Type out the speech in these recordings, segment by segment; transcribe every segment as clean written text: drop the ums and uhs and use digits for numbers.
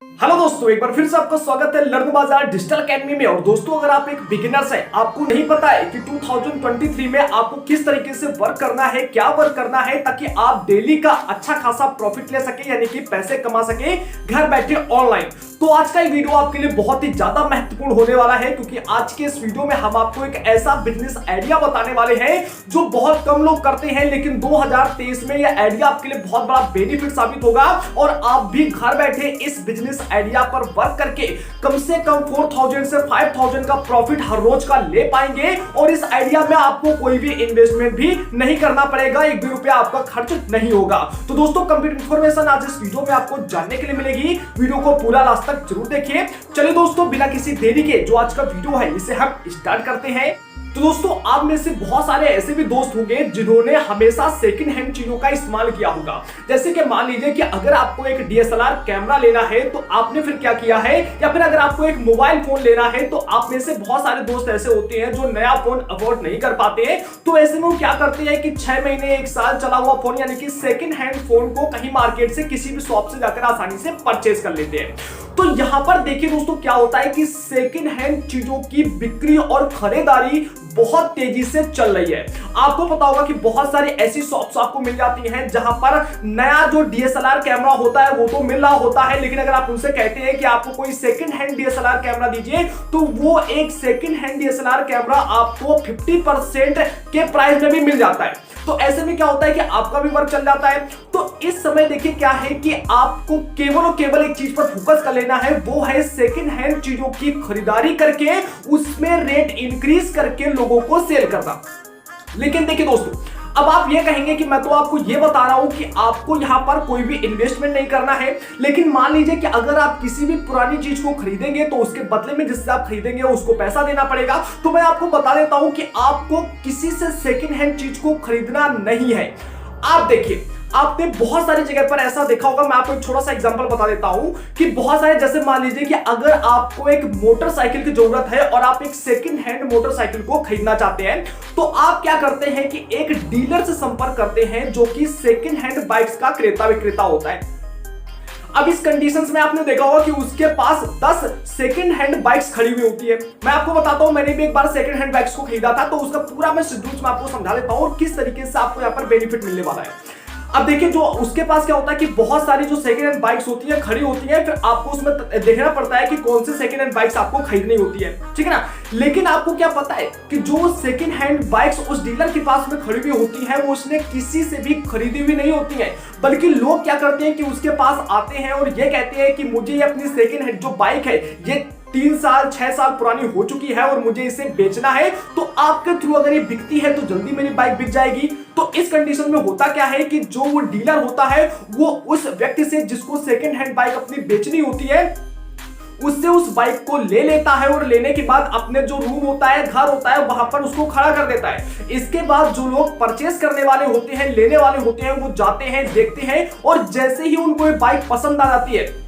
Hello दोस्तों, एक बार फिर से आपका स्वागत है लर्न बाजार डिजिटल एकेडमी में। और दोस्तों, अगर आप एक बिगिनर्स हैं, आपको नहीं पता है कि 2023 में आपको किस तरीके से वर्क करना है, क्या वर्क करना है ताकि आप डेली का अच्छा खासा प्रॉफिट ले सके, यानी कि पैसे कमा सके घर बैठे ऑनलाइन, तो आज का ये वीडियो आपके लिए बहुत ही ज्यादा महत्वपूर्ण होने वाला है। क्योंकि आज के इस वीडियो में हम आपको एक ऐसा बिजनेस आइडिया बताने वाले हैं जो बहुत कम लोग करते हैं, लेकिन 2023 में यह आइडिया आपके लिए बहुत बड़ा बेनिफिट साबित होगा और आप भी घर बैठे इस बिजनेस आइडिया पर वर्क करके कम से कम 4000 से 5000 का प्रॉफिट हर रोज का ले पाएंगे। और इस आइडिया में आपको कोई भी इन्वेस्टमेंट भी नहीं करना पड़ेगा, एक भी रुपया आपका खर्च नहीं होगा। तो दोस्तों, कंप्लीट इंफॉर्मेशन आज इस वीडियो में आपको जानने के लिए मिलेगी। वीडियो को पूरा लास्ट तक जरूर देखिए। चलिए दोस्तों, बिना किसी देरी के जो आज का वीडियो है इसे हम स्टार्ट करते हैं। तो दोस्तों, आप में से बहुत सारे ऐसे भी दोस्त होंगे जिन्होंने हमेशा सेकंड हैंड चीजों का इस्तेमाल किया होगा। जैसे कि मान लीजिए कि अगर आपको एक डीएसएलआर कैमरा लेना है तो आपने फिर क्या किया है, या फिर अगर आपको एक मोबाइल फोन लेना है तो आप में से बहुत सारे दोस्त ऐसे होते हैं जो नया फोन अफोर्ड नहीं कर पाते हैं। तो ऐसे में वो क्या करते हैं कि 6 महीने 1 साल चला हुआ फोन, यानी कि सेकंड हैंड फोन को कहीं मार्केट से किसी भी शॉप से जाकर आसानी से परचेज कर लेते हैं। तो यहां पर देखिए दोस्तों, क्या होता है कि सेकंड हैंड चीजों की बिक्री और खरीदारी बहुत तेजी से चल रही है। आपको पता होगा कि बहुत सारी ऐसी शॉप्स आपको मिल जाती हैं जहां पर नया जो डीएसएलआर कैमरा होता है वो तो मिल रहा होता है, लेकिन अगर आप उनसे कहते हैं कि आपको कोई सेकंड हैंड डीएसएलआर कैमरा दीजिए तो वो एक सेकंड हैंड डीएसएलआर कैमरा आपको 50% के प्राइस में भी मिल जाता है। तो ऐसे में क्या होता है कि आपका भी वर्क चल जाता है। तो इस समय देखिए क्या है कि आपको केवल और केवल एक चीज पर फोकस कर लेना है, वो है सेकंड हैंड चीजों की खरीदारी करके उसमें रेट इंक्रीज करके लोगों को सेल करना। लेकिन देखिए दोस्तों, अब आप ये कहेंगे कि मैं तो आपको ये बता रहा हूं कि आपको यहां पर कोई भी इन्वेस्टमेंट नहीं करना है, लेकिन मान लीजिए कि अगर आप किसी भी पुरानी चीज को खरीदेंगे तो उसके बदले में जिससे आप खरीदेंगे उसको पैसा देना पड़ेगा। तो मैं आपको बता देता हूं कि आपको किसी से सेकंड हैंड चीज को खरीदना नहीं है। आप देखिए, आपने बहुत सारी जगह पर ऐसा देखा होगा। मैं आपको एक छोटा सा एग्जांपल बता देता हूं कि बहुत सारे, जैसे मान लीजिए कि अगर आपको एक मोटरसाइकिल की जरूरत है और आप एक सेकंड हैंड मोटरसाइकिल को खरीदना चाहते हैं, तो आप क्या करते हैं कि एक डीलर से संपर्क करते हैं जो कि सेकंड हैंड बाइक्स का क्रेता विक्रेता होता है। अब इस कंडीशंस में आपने देखा होगा कि उसके पास 10 सेकंड हैंड बाइक्स खड़ी हुई होती है। मैं आपको बताता हूं, मैंने भी एक बार सेकंड हैंड बाइक्स को खरीदा था, तो उसका पूरा मैं शेड्यूल में आपको समझा देता हूं और किस तरीके से आपको यहां पर बेनिफिट मिलने वाला है। अब देखिए, जो उसके पास क्या होता है कि बहुत सारी जो सेकंड हैंड बाइक्स होती है खड़ी होती है, फिर आपको उसमें देखना पड़ता है कि कौन सी सेकंड हैंड बाइक्स आपको खरीदनी होती है, ठीक है ना। लेकिन आपको क्या पता है कि जो सेकंड हैंड बाइक्स उस डीलर के पास में खड़ी हुई होती है वो उसने किसी से भी खरीदी हुई नहीं होती है, बल्कि लोग क्या करते हैं कि उसके पास आते हैं और ये कहते हैं कि मुझे ये अपनी सेकंड हैंड जो बाइक है ये 3 साल 6 साल पुरानी हो चुकी है और मुझे इसे बेचना है। तो आपके थ्रू अगर ये बिकती है तो जल्दी मेरी बाइक बिक जाएगी। तो इस कंडीशन में होता क्या है कि जो वो डीलर होता है वो उस व्यक्ति से जिसको सेकंड हैंड बाइक अपनी बेचनी होती है उससे उस बाइक को ले लेता है और लेने के बाद अपने जो रूम होता है, घर होता है, वहां पर उसको खड़ा कर देता है। इसके बाद जो लोग परचेस करने वाले होते हैं, लेने वाले होते हैं, वो जाते हैं, देखते हैं और जैसे ही उनको ये बाइक पसंद आ जाती है,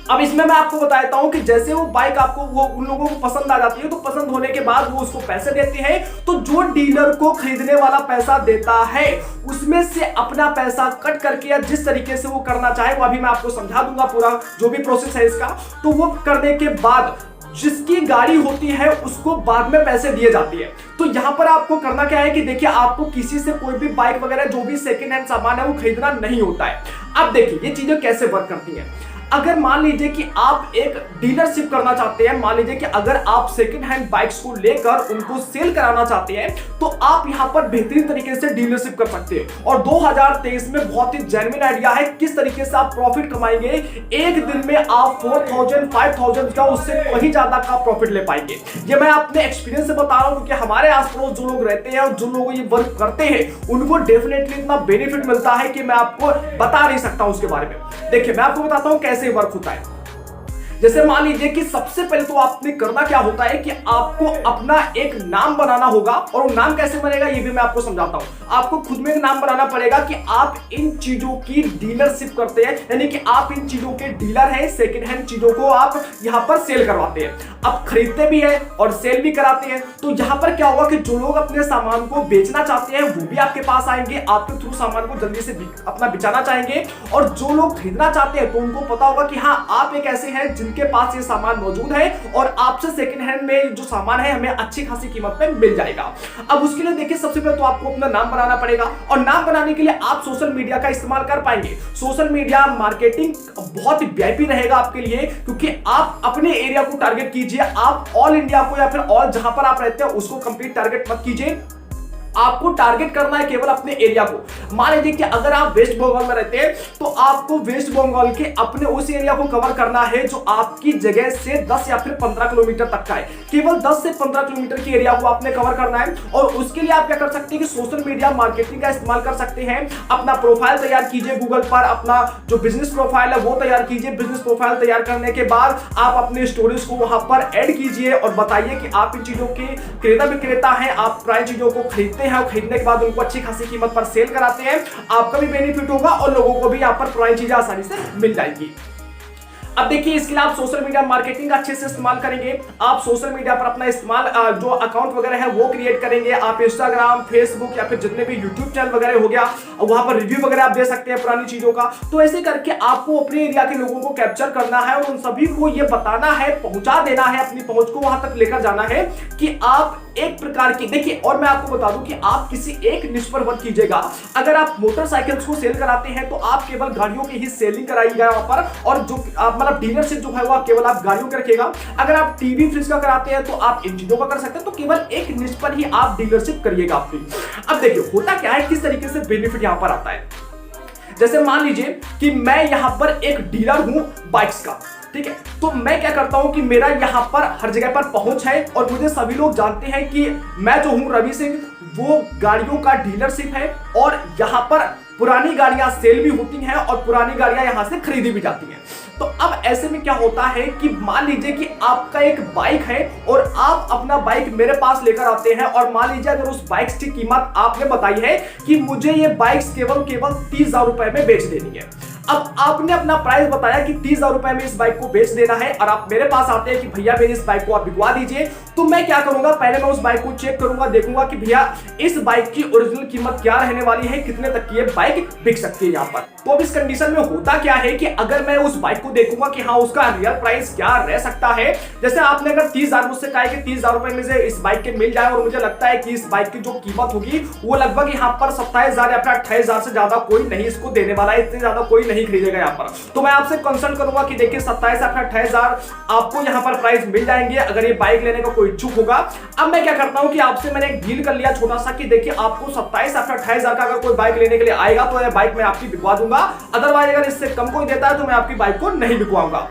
अब इसमें मैं आपको बता देता हूं कि जैसे वो बाइक आपको वो उन लोगों को पसंद आ जाती है, तो पसंद होने के बाद वो उसको पैसे देते हैं। तो जो डीलर को खरीदने वाला पैसा देता है उसमें से अपना पैसा कट करके या जिस तरीके से वो करना चाहे वो अभी मैं आपको समझा दूंगा पूरा जो भी प्रोसेस है इसका। तो वो करने के बाद जिसकी गाड़ी होती है उसको बाद में पैसे दिए जाती है। तो यहां पर आपको करना क्या है कि देखिए, आपको किसी से कोई भी बाइक वगैरह जो भी सेकंड हैंड सामान है वो खरीदना नहीं होता है। अब देखिए ये चीजें कैसे वर्क करती हैं। अगर मान लीजिए कि आप एक डीलरशिप करना चाहते हैं, मान लीजिए कि अगर आप सेकंड हैंड बाइक्स को लेकर उनको सेल कराना चाहते हैं तो आप यहां पर बेहतरीन तरीके से डीलरशिप कर सकते हैं। और 2023 में बहुत ही जेन्युइन आइडिया है किस तरीके से आप प्रॉफिट कमाएंगे। एक दिन में आप 4000 5000 का उससे कहीं ज्यादा का प्रॉफिट ले पाएंगे। ये मैं अपने एक्सपीरियंस से बता रहा हूं क्योंकि हमारे आस पड़ोस जो लोग रहते हैं और जो लोग ये वर्क करते हैं उनको डेफिनेटली इतना बेनिफिट मिलता है कि मैं आपको बता नहीं सकता उसके बारे में। देखिए, मैं आपको बताता हूं कैसे वर्क होता है। जैसे मान लीजिए कि सबसे पहले तो आपने करना क्या होता है कि आपको अपना एक नाम बनाना होगा, और वो नाम कैसे बनेगा ये भी मैं आपको समझाता हूं। आपको खुद में एक नाम बनाना पड़ेगा कि आप इन चीजों की डीलरशिप करते हैं, यानी कि आप इन चीजों के डीलर हैं, सेकंड हैंड चीजों को आप यहां पर सेल करवाते हैं, आप खरीदते भी हैं और सेल भी कराते हैं। तो यहां पर क्या होगा कि जो लोग अपने सामान को बेचना चाहते हैं वो भी आपके पास आएंगे, आपके थ्रू सामान को जल्दी से अपना बेचाना चाहेंगे, और जो लोग खरीदना चाहते हैं तो उनको पता होगा कि हाँ आप एक ऐसे हैं जिनके पास ये सामान मौजूद है और आपसे सेकंड हैंड में जो सामान है हमें अच्छी खासी कीमत पे मिल जाएगा। अब उसके लिए देखिए सबसे पहले तो आपको अपना नाम बनाना पड़ेगा, और नाम बनाने के लिए आप सोशल मीडिया का इस्तेमाल कर पाएंगे। सोशल मीडिया मार्केटिंग बहुत ही वीआईपी रहेगा आपके लिए, क्योंकि आप अपने एरिया को टारगेट कीजिए, आप ऑल इंडिया को या फिर ऑल जहां पर आप रहते हैं उसको कंप्लीट टारगेट मत कीजिए। आपको टारगेट करना है केवल अपने एरिया को। मान लीजिए कि अगर आप वेस्ट बंगाल में रहते हैं तो आपको वेस्ट बंगाल के अपने उस एरिया को कवर करना है जो आपकी जगह से 10 या फिर 15 किलोमीटर तक का है। केवल 10 से 15 किलोमीटर की एरिया को आपने कवर करना है, और उसके लिए आप क्या कर सकते हैं कि सोशल मीडिया मार्केटिंग का इस्तेमाल कर सकते हैं। अपना प्रोफाइल तैयार कीजिए गूगल पर, अपना जो बिजनेस प्रोफाइल है वो तैयार कीजिए। बिजनेस प्रोफाइल तैयार करने के बाद आप अपने स्टोरीज को वहां पर ऐड कीजिए और बताइए कि आप इन चीजों के क्रेता विक्रेता हैं, आप प्राय चीजों को खरीदते हैं, खरीदने के बाद उनको अच्छी खासी कीमत पर सेल कराते हैं। आपका भी बेनिफिट होगा और लोगों को भी यहाँ पर पुरानी चीजें आसानी से मिल जाएगी। अब देखिए इसके लिए आप सोशल मीडिया मार्केटिंग अच्छे से इस्तेमाल करेंगे। आप सोशल मीडिया पर अपना इस्तेमाल जो अकाउंट वगैरह है वो क्रिएट करेंगे। आप इंस्टाग्राम, फेसबुक या फिर जितने भी यूट्यूब चैनल वगैरह हो गया वहां पर रिव्यू वगैरह आप दे सकते हैं पुरानी चीजों का। तो ऐसे करके आपको अपने एरिया के लोगों को कैप्चर करना है और उन सभी को ये बताना है, पहुंचा देना है, अपनी पहुंच को वहां तक लेकर जाना है कि आप एक प्रकार की देखिए। और मैं आपको बता दूं कि आप किसी एक निश पर मत कीजिएगा। अगर आप मोटरसाइकिल्स को सेल कराते हैं तो आप केवल गाड़ियों की ही सेलिंग कराइएगा वहां पर, और जो मतलब डीलरशिप जो है वो केवल आप गाड़ियों के रखिएगा। अगर आप टीवी फ्रिज का कराते हैं तो आप इन चीजों का कर सकते हैं। तो केवल एक निश पर ही आप डीलरशिप करिएगा अपनी। अब देखिए होता क्या है, किस तरीके से बेनिफिट यहां पर आता है। जैसे मान लीजिए कि मैं यहां पर एक डीलर हूं बाइक्स का, ठीक है, तो मैं क्या करता हूं कि मेरा यहां पर हर जगह पर पहुंच है और मुझे सभी लोग जानते हैं कि मैं जो हूं रवि सिंह वो गाड़ियों का डीलरशिप है, और यहां पर पुरानी गाड़ियां सेल भी होती हैं और पुरानी गाड़ियां यहां से खरीदी भी जाती हैं। तो अब ऐसे में क्या होता है कि मान लीजिए कि आपका एक बाइक है और आप अपना बाइक मेरे पास लेकर आते हैं, और मान लीजिए अगर उस बाइक की कीमत आपने बताई है कि मुझे ये बाइक केवल 30,000 रुपए में बेच देनी है। अब आपने अपना प्राइस बताया कि 30,000 रुपए में इस बाइक को बेच देना है, और आप मेरे पास आते हैं कि भैया मेरी इस बाइक को आप बिकवा दीजिए। तो मैं क्या करूंगा, पहले मैं उस बाइक को चेक करूंगा, देखूंगा कि भैया इस बाइक की ओरिजिनल कीमत क्या रहने वाली है, कितने तक की ये बाइक बिक सकती है यहाँ पर। तो अब इस कंडीशन में होता क्या है कि अगर मैं उस बाइक को देखूंगा कि हाँ उसका रियल प्राइस क्या रह सकता है। जैसे आपने अगर 30,000 मुझसे कहा कि 30,000 रुपए में से इस बाइक के मिल जाए, और मुझे लगता है कि इस बाइक की जो कीमत होगी वो लगभग यहाँ पर 27,000 या फिर 28,000 से ज्यादा कोई नहीं इसको देने वाला है, इतने ज्यादा कोई नहीं खरीदेगा यहाँ पर। तो मैं आपसे कंसल्ट करूंगा कि देखिए 27 या फिर 28,000 आपको यहाँ पर प्राइस मिल जाएंगे अगर ये बाइक लेने का कोई इच्छुक होगा। अब मैं क्या करता हूं कि आपसे मैंने एक डील कर लिया छोटा सा कि देखिए आपको 27 या फिर 28,000 का अगर कोई बाइक लेने के लिए आएगा तो ये बाइक मैं आपकी बिकवा दूंगा, अदरवाइज अगर इससे कम कोई देता है तो मैं आपकी बाइक को नहीं बिकवाऊंगा।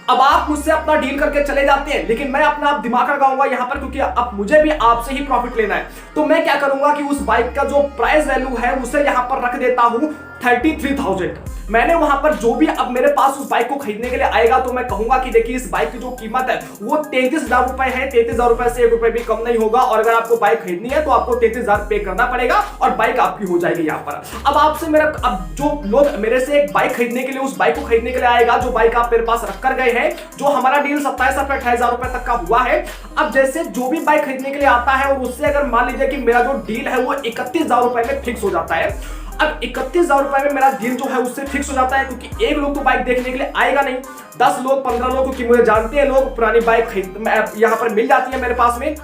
अब आप मुझसे अपना डील करके चले जाते हैं, लेकिन मैं अपना आप दिमाग लगाऊंगा यहाँ पर, क्योंकि अब मुझे भी आपसे ही प्रॉफिट लेना है। तो मैं क्या करूंगा कि उस बाइक का जो प्राइस वैल्यू है उसे यहाँ पर रख देता हूं 33,000। मैंने वहां पर जो भी अब मेरे पास उस बाइक को खरीदने के लिए आएगा तो मैं कहूंगा कि देखिए इस बाइक की जो कीमत है वो 33,000 रुपए है, 33,000 रुपए से 1 रुपए भी कम नहीं होगा, और अगर आपको बाइक खरीदनी है तो आपको 33,000 पे करना पड़ेगा और बाइक आपकी हो जाएगी यहाँ पर। अब आपसे मेरा अब जो लोग मेरे से एक बाइक खरीदने के लिए उस बाइक को खरीदने के लिए आएगा, जो बाइक आप मेरे पास रख कर गए हैं, जो हमारा डील 27 या 28,000 रुपए तक का हुआ है। अब जैसे जो भी बाइक खरीदने के लिए आता है और उससे अगर मान लीजिए कि मेरा जो डील है वो 31,000 रुपए में फिक्स हो जाता है। अब 31,000 रुपए में मेरा डील जो है उससे फिक्स हो जाता है, क्योंकि एक लोग तो बाइक देखने के लिए आएगा नहीं, 10 लोग 15 लोग, क्योंकि मुझे जानते हैं लोग पुरानी बाइक यहाँ पर मिल जाती है मेरे पास में।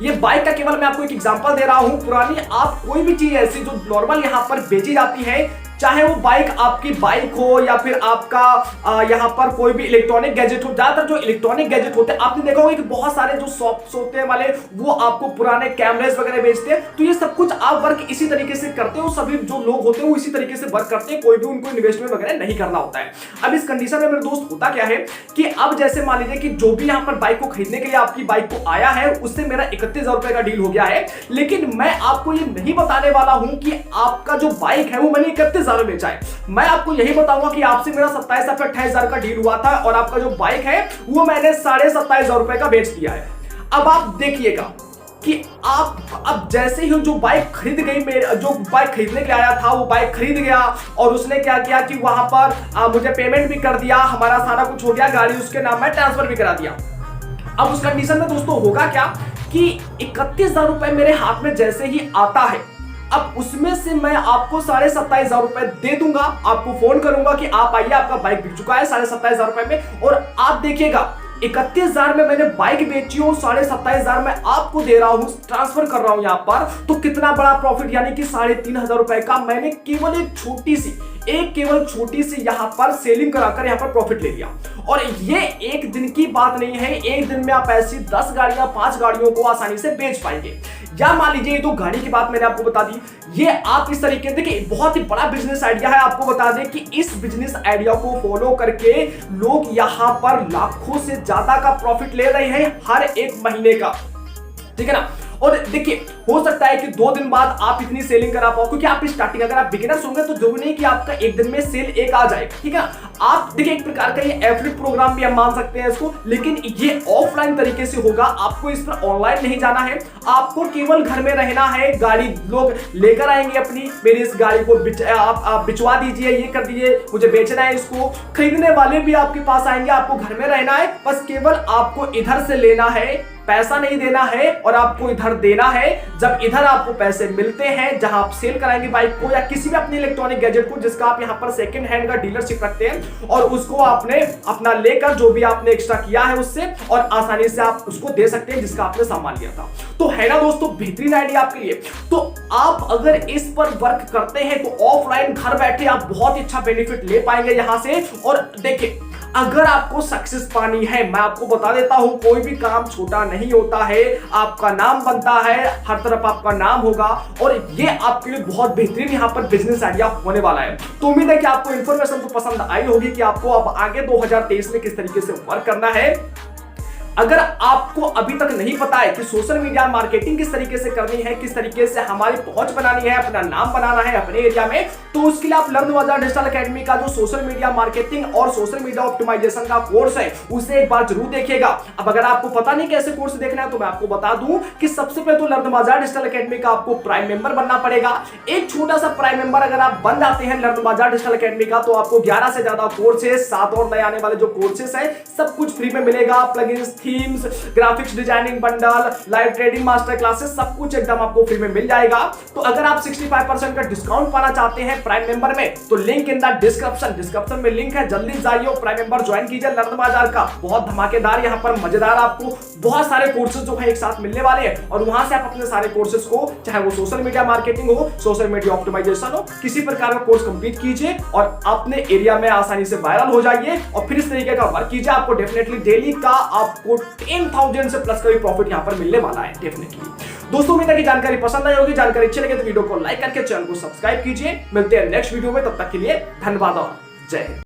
ये बाइक का केवल मैं आपको एक एग्जांपल दे रहा हूं। पुरानी आप कोई भी चीज ऐसी जो नॉर्मल यहाँ पर बेची जाती है, चाहे वो बाइक आपकी बाइक हो या फिर आपका यहाँ पर कोई भी इलेक्ट्रॉनिक गैजेट हो। ज्यादातर जो इलेक्ट्रॉनिक गैजेट होते हैं आपने देखा होगा कि बहुत सारे जो शॉप्स होते हैं वाले वो आपको पुराने कैमरेज वगैरह बेचते हैं। तो ये सब कुछ आप वर्क इसी तरीके से करते हो, सभी जो लोग होते हैं वो इसी तरीके से वर्क करते हैं, कोई भी उनको इन्वेस्टमेंट वगैरह नहीं करना होता है। अब इस कंडीशन में मेरे दोस्त होता क्या है कि अब जैसे मान लीजिए कि जो भी यहाँ पर बाइक को खरीदने के लिए आपकी बाइक को आया है उससे मेरा 31,000 रुपए का डील हो गया है, लेकिन मैं आपको ये नहीं बताने वाला हूं कि आपका जो बाइक है वो मैंने 31,000 31,000 में बेचा है। मैं आपको यही बताऊंगा कि आपसे मेरा 27 या 28,000 का डील हुआ था और आपका जो बाइक है वो मैंने 27,500 रुपए का बेच दिया है। अब आप देखिएगा कि आप अब जैसे ही जो बाइक खरीद गई, जो बाइक खरीदने के लिए आया था वो बाइक खरीद गया और उसने क्या किया कि वहां पर मुझे पेमेंट भी कर दिया, हमारा सारा कुछ हो गया, गाड़ी उसके नाम में ट्रांसफर भी करा दिया। अब उस कंडीशन में दोस्तों होगा क्या कि 31,000 रुपए मेरे हाथ में जैसे ही आता है, अब उसमें से मैं आपको 27,500 रुपए दे दूंगा, आपको फोन करूंगा कि आप आइए, आपका बाइक बिक चुका है 27,500 रुपए में। और आप देखिएगा 31,000 में मैंने बाइक बेची हूं, 27,500 में आपको दे रहा हूं, ट्रांसफर कर रहा हूं यहां पर, तो कितना बड़ा प्रॉफिट, यानी कि 3,500 रुपए का मैंने केवल एक छोटी सी यहां पर सेलिंग कराकर यहां पर प्रॉफिट ले लिया। और ये एक दिन की बात नहीं है, एक दिन में आप ऐसी 10 गाड़ियां 5 गाड़ियों को आसानी से बेच पाएंगे। या मान लीजिए ये तो गाड़ी की बात मैंने आपको बता दी, ये आप इस तरीके देखिए बहुत ही बड़ा बिजनेस आइडिया है। आपको बता दें कि इस बिजनेस आइडिया को फॉलो करके लोग यहां पर लाखों से ज्यादा का प्रॉफिट ले रहे हैं हर एक महीने का, ठीक है ना। और देखिए हो सकता है कि 2 दिन बाद आप इतनी सेलिंग करा पाओ, क्योंकि आप स्टार्टिंग, अगर आप बिगिनर्स होंगे तो जरूरी नहीं कि आपका एक दिन में सेल एक आ जाए, ठीक है। आप देखिए एक प्रकार का ये एफिलिएट प्रोग्राम भी हम मान सकते हैं इसको, लेकिन ये ऑफलाइन तरीके से होगा। आपको इस पर ऑनलाइन नहीं जाना है, आपको केवल घर में रहना है, गाड़ी लोग लेकर आएंगे अपनी, मेरी इस गाड़ी को आप बिचवा दीजिए, ये कर दीजिए, मुझे बेचना है इसको, खरीदने वाले भी आपके पास आएंगे, आपको घर में रहना है, बस केवल आपको इधर से लेना है, पैसा नहीं देना है और आपको इधर देना है। जब इधर आपको पैसे मिलते हैं, जहां आप सेल कराएंगे बाइक को या किसी भी अपने इलेक्ट्रॉनिक गैजेट को जिसका आप यहां पर सेकंड हैंड का डीलरशिप रखते हैं, और उसको आपने अपना लेकर जो भी आपने एक्स्ट्रा किया है उससे, और आसानी से आप उसको दे सकते हैं जिसका आपने सामान लिया था। तो है ना दोस्तों बेहतरीन आइडिया आपके लिए। तो आप अगर इस पर वर्क करते हैं तो ऑफलाइन घर बैठे आप बहुत ही अच्छा बेनिफिट ले पाएंगे यहां से। और देखिए अगर आपको सक्सेस पानी है, मैं आपको बता देता हूं कोई भी काम छोटा नहीं होता है, आपका नाम बनता है, हर तरफ आपका नाम होगा, और ये आपके लिए बहुत बेहतरीन यहां पर बिजनेस आइडिया होने वाला है। तो उम्मीद है कि आपको इंफॉर्मेशन तो पसंद आई होगी कि आपको अब आगे 2023 में किस तरीके से वर्क करना है। अगर आपको अभी तक नहीं पता है कि सोशल मीडिया मार्केटिंग किस तरीके से करनी है, किस तरीके से हमारी पहुंच बनानी है, अपना नाम बनाना है अपने एरिया में, तो उसके लिए आप लर्न बाजार डिजिटल एकेडमी का जो सोशल मीडिया मार्केटिंग और सोशल मीडिया ऑप्टिमाइजेशन का कोर्स है उसे एक बार जरूर देखिएगा। अब अगर आपको पता नहीं कैसे कोर्स देखना है तो मैं आपको बता दूं कि सबसे पहले तो लर्न बाजार डिजिटल एकेडमी का आपको प्राइम मेंबर बनना पड़ेगा। एक छोटा सा प्राइम मेंबर अगर आप बन जाते हैं लर्न बाजार डिजिटल एकेडमी का, तो आपको 11 से ज्यादा कोर्सेस, 7 और नए आने वाले जो कोर्सेस है सब कुछ फ्री में मिलेगा। Plugins, themes, graphics designing bundle, live trading master classes, सब कुछ एकदम आपको फ्री में मिल जाएगा। तो अगर आप 65% का डिस्काउंट पाना चाहते हैं प्राइम मेंबर में, तो लिंक इन द डिस्क्रिप्शन में लिंक है, जल्दी जाइए और प्राइम मेंबर ज्वाइन कीजिए लर्न बाजार का। बहुत धमाकेदार यहाँ पर मजेदार आपको बहुत सारे कोर्सेज जो है एक साथ मिलने वाले हैं, और वहां से आप अपने सारे कोर्सेज को, चाहे वो सोशल मीडिया मार्केटिंग हो, सोशल मीडिया ऑप्टिमाइजेशन हो, किसी प्रकार का कोर्स कंप्लीट कीजिए और अपने एरिया में आसानी से वायरल हो जाइए और फिर इस तरीके का वर्क कीजिए। आपको डेफिनेटली डेली का आपको 10,000 से प्लस का भी प्रॉफिट यहां पर मिलने वाला है डेफिनेटली। दोस्तों उम्मीद है कि जानकारी पसंद आई होगी। जानकारी अच्छी लगे तो वीडियो को लाइक करके चैनल को सब्सक्राइब कीजिए। मिलते हैं नेक्स्ट वीडियो में, तब तक के लिए धन्यवाद और जय हिंद।